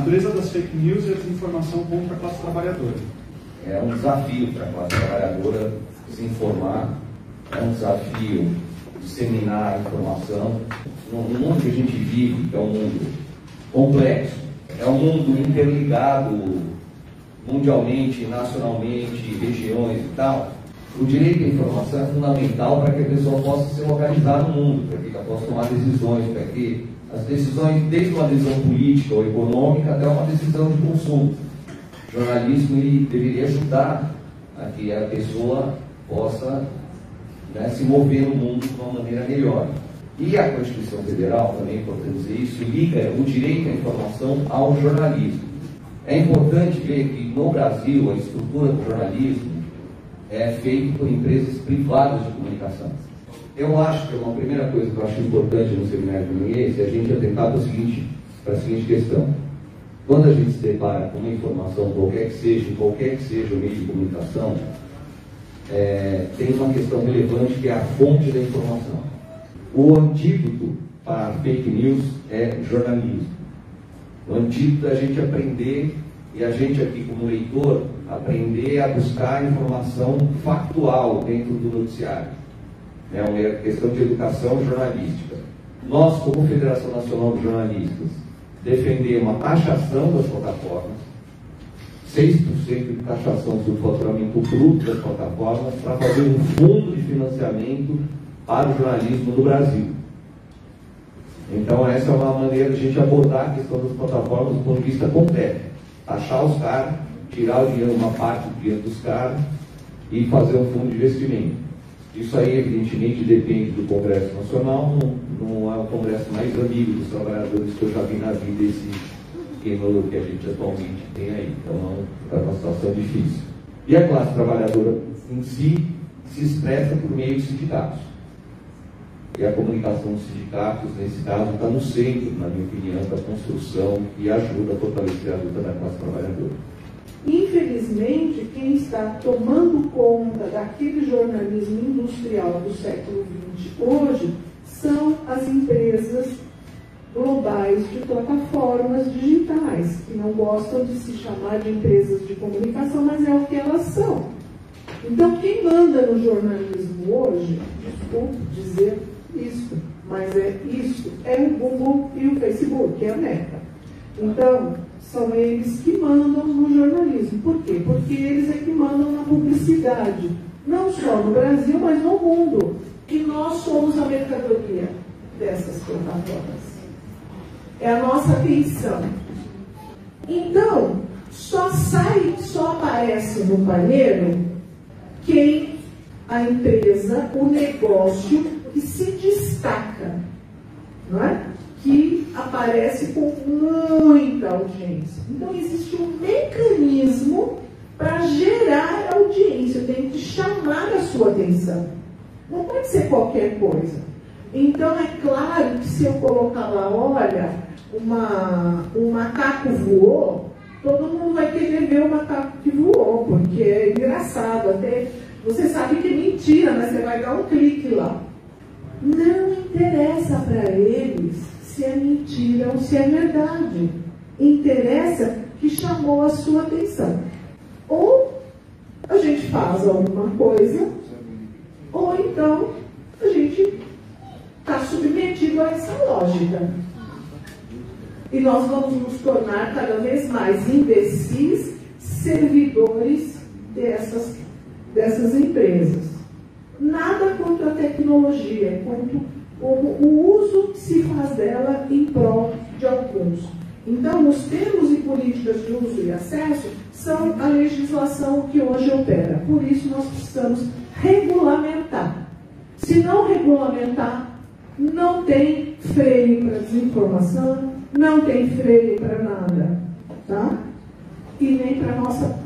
natureza das fake news e a desinformação contra a classe trabalhadora. É um desafio para a classe trabalhadora se informar, é um desafio disseminar a informação. No mundo que a gente vive, que é um mundo complexo, é um mundo interligado mundialmente, nacionalmente, regiões e tal, o direito à informação é fundamental para que a pessoa possa se localizar no mundo, para que ela possa tomar decisões, para que as decisões, desde uma decisão política ou econômica até uma decisão de consumo. O jornalismo ele deveria ajudar a que a pessoa possa, né, se mover no mundo de uma maneira melhor. E a Constituição Federal, também é importante dizer isso, liga o direito à informação ao jornalismo. É importante ver que no Brasil a estrutura do jornalismo é feita por empresas privadas de comunicação. Eu acho que uma primeira coisa que eu acho importante no seminário de Nunes é a gente atentar para a seguinte questão. Quando a gente se depara com uma informação, qualquer que seja o meio de comunicação, tem uma questão relevante que é a fonte da informação. O antídoto para fake news é jornalismo. O antídoto é a gente aprender, e a gente aqui como leitor, aprender a buscar informação factual dentro do noticiário. É uma questão de educação jornalística. Nós, como Federação Nacional de Jornalistas, defendemos a taxação das plataformas, 6% de taxação do faturamento bruto das plataformas, para fazer um fundo de financiamento para o jornalismo no Brasil. Então, essa é uma maneira de a gente abordar a questão das plataformas do ponto de vista concreto. Taxar os caras, tirar o dinheiro, uma parte do dinheiro dos caras e fazer um fundo de investimento. Isso aí, evidentemente, depende do Congresso Nacional, não é o Congresso mais amigo dos trabalhadores que eu já vi na vida, esse esquema que a gente atualmente tem aí. Então, é uma situação difícil. E a classe trabalhadora em si se expressa por meio de sindicatos. E a comunicação dos sindicatos, nesse caso, está no centro, na minha opinião, da construção e ajuda a fortalecer a luta da classe trabalhadora. Infelizmente, quem está tomando conta daquele jornalismo industrial do século XX hoje são as empresas globais de plataformas digitais, que não gostam de se chamar de empresas de comunicação, mas é o que elas são. Então, quem manda no jornalismo hoje, desculpe dizer isso, mas é o Google e o Facebook, é a Meta. Então, são eles que mandam no jornalismo. Por quê? Porque eles é que mandam na publicidade, não só no Brasil, mas no mundo. E nós somos a mercadoria dessas plataformas. É a nossa atenção. Então, só aparece no banheiro quem a empresa, o negócio que se destaca, não é? Que aparece com muita audiência. Então, existe um mecanismo para gerar audiência, tem que chamar a sua atenção. Não pode ser qualquer coisa. Então, é claro que se eu colocar lá, olha, um macaco voou, todo mundo vai querer ver o macaco que voou, porque é engraçado. Até você sabe que é mentira, mas você vai dar um clique lá. Não interessa para eles se é mentira ou se é verdade. Interessa que chamou a sua atenção. Ou a gente faz alguma coisa, ou então a gente está submetido a essa lógica. E nós vamos nos tornar cada vez mais imbecis, servidores dessas empresas. Nada contra a tecnologia, quanto o uso que se faz dela em prol de alguns. Então, os termos e políticas de uso e acesso são a legislação que hoje opera. Por isso, nós precisamos regulamentar. Se não regulamentar, não tem freio para desinformação, não tem freio para nada, tá? E nem para a nossa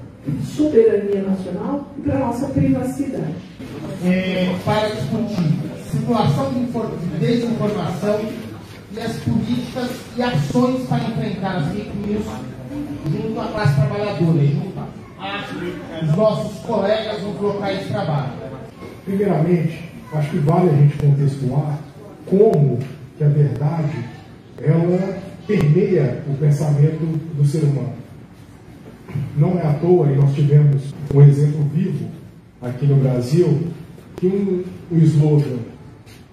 soberania nacional e para a nossa privacidade. Para discutir simulação de desinformação e as políticas e ações para enfrentar as fake news junto à classe trabalhadora, junto aos nossos colegas nos locais de trabalho. Primeiramente, acho que vale a gente contextualizar como que a verdade ela permeia o pensamento do ser humano. Não é à toa, e nós tivemos um exemplo vivo aqui no Brasil, que um slogan,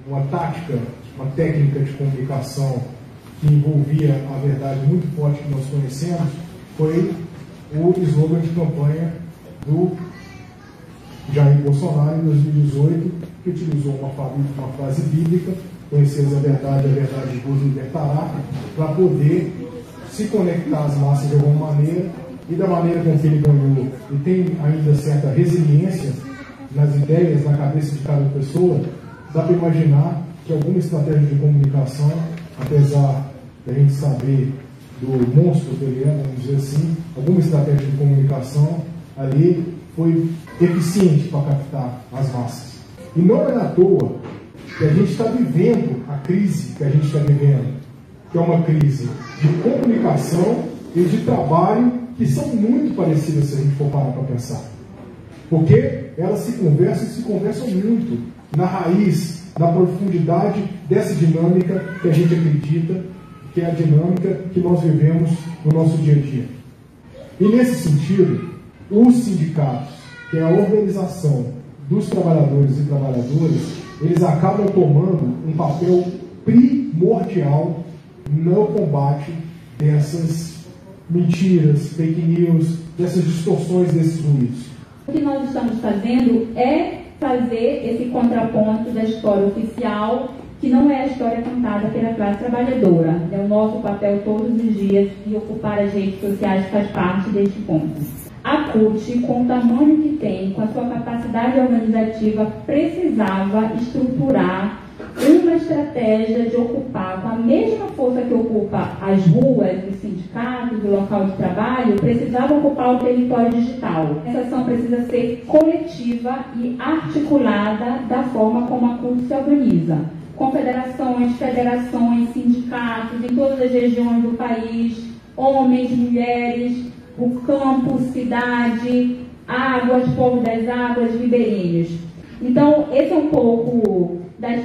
uma tática, uma técnica de comunicação que envolvia a verdade muito forte que nós conhecemos, foi o slogan de campanha do Jair Bolsonaro em 2018, que utilizou uma frase bíblica: conheceis a verdade vos libertará, para poder se conectar às massas de alguma maneira, e da maneira com que ele ganhou, e tem ainda certa resiliência nas ideias, na cabeça de cada pessoa, dá para imaginar que alguma estratégia de comunicação, apesar da gente saber do monstro que ele é, vamos dizer assim, alguma estratégia de comunicação ali foi eficiente para captar as massas. E não é à toa que a gente está vivendo a crise que a gente está vivendo, que é uma crise de comunicação e de trabalho que são muito parecidas se a gente for parar para pensar. Porque elas se conversam muito na raiz, na profundidade dessa dinâmica que a gente acredita que é a dinâmica que nós vivemos no nosso dia a dia. E nesse sentido, os sindicatos, que é a organização dos trabalhadores e trabalhadoras, eles acabam tomando um papel primordial no combate dessas mentiras, fake news, dessas distorções, desses ruídos. O que nós estamos fazendo é fazer esse contraponto da história oficial, que não é a história contada pela classe trabalhadora. É o nosso papel todos os dias de ocupar as redes sociais, faz parte deste ponto. A CUT, com o tamanho que tem, com a sua capacidade organizativa, precisava estruturar uma estratégia de ocupar, com a mesma força que ocupa as ruas, os sindicatos, o local de trabalho, precisava ocupar o território digital. Essa ação precisa ser coletiva e articulada da forma como a CUT se organiza. Confederações, federações, sindicatos em todas as regiões do país, homens, mulheres, o campo, cidade, águas, povo das águas, ribeirinhos. Então, esse é um pouco da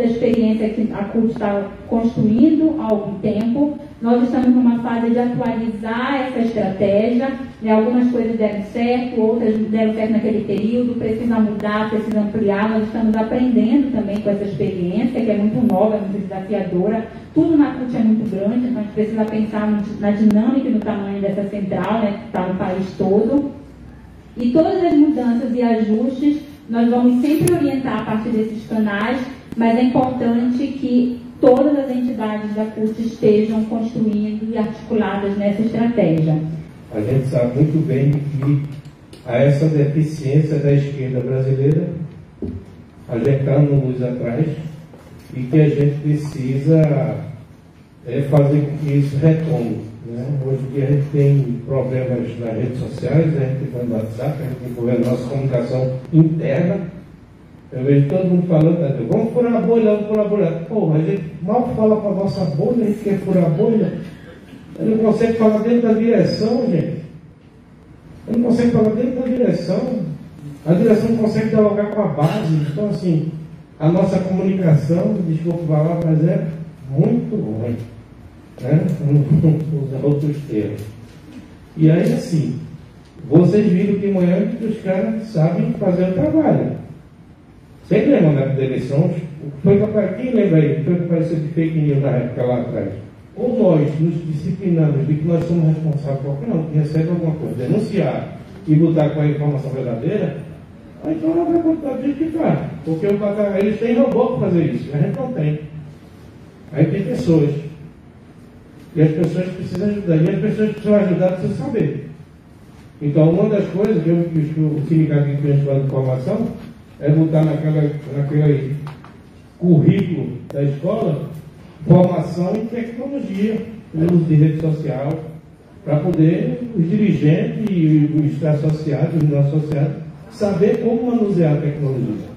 experiência que a CUT está construindo há algum tempo. Nós estamos numa fase de atualizar essa estratégia, né? Algumas coisas deram certo, outras não deram certo naquele período, precisa mudar, precisa ampliar. Nós estamos aprendendo também com essa experiência, que é muito nova, é muito desafiadora. Tudo na CUT é muito grande, então a gente precisa pensar na dinâmica e no tamanho dessa central, né, que está no país todo. E todas as mudanças e ajustes nós vamos sempre orientar a partir desses canais, mas é importante que todas as entidades da CUT estejam construindo e articuladas nessa estratégia. A gente sabe muito bem que há essa deficiência da esquerda brasileira, alertando luz atrás, e que a gente precisa fazer com que isso retome. Né? Hoje em dia a gente tem problemas nas redes sociais, a gente tem no WhatsApp, a gente tem problema na nossa comunicação interna. Eu vejo todo mundo falando, vamos furar a bolha, vamos furar a bolha. Porra, a gente mal fala para a nossa bolha, a gente quer furar a bolha. Ele não consegue falar dentro da direção, gente. Ele não consegue falar dentro da direção. A direção não consegue dialogar com a base. Então, assim, a nossa comunicação, desculpa falar, mas é muito ruim. Né? Usando outros termos. E aí, assim, vocês viram de manhã que os caras sabem fazer o trabalho. Sempre é mandado de eleições. Quem lembra aí? Foi que apareceu de fake news na época lá atrás? Ou nós nos disciplinamos de que nós somos responsáveis por qualquer um que recebe alguma coisa, denunciar e botar com a informação verdadeira, aí então não vai contar de que faz. Porque eles têm robô para fazer isso, a gente não tem. Aí tem pessoas. E as pessoas precisam ajudar. E as pessoas precisam ajudar, precisam saber. Então, uma das coisas que o sindicato de Plano de Formação é botar naquele currículo da escola formação em tecnologia, uso de rede social, para poder os dirigentes e os associados, os nossos associados, saber como manusear a tecnologia.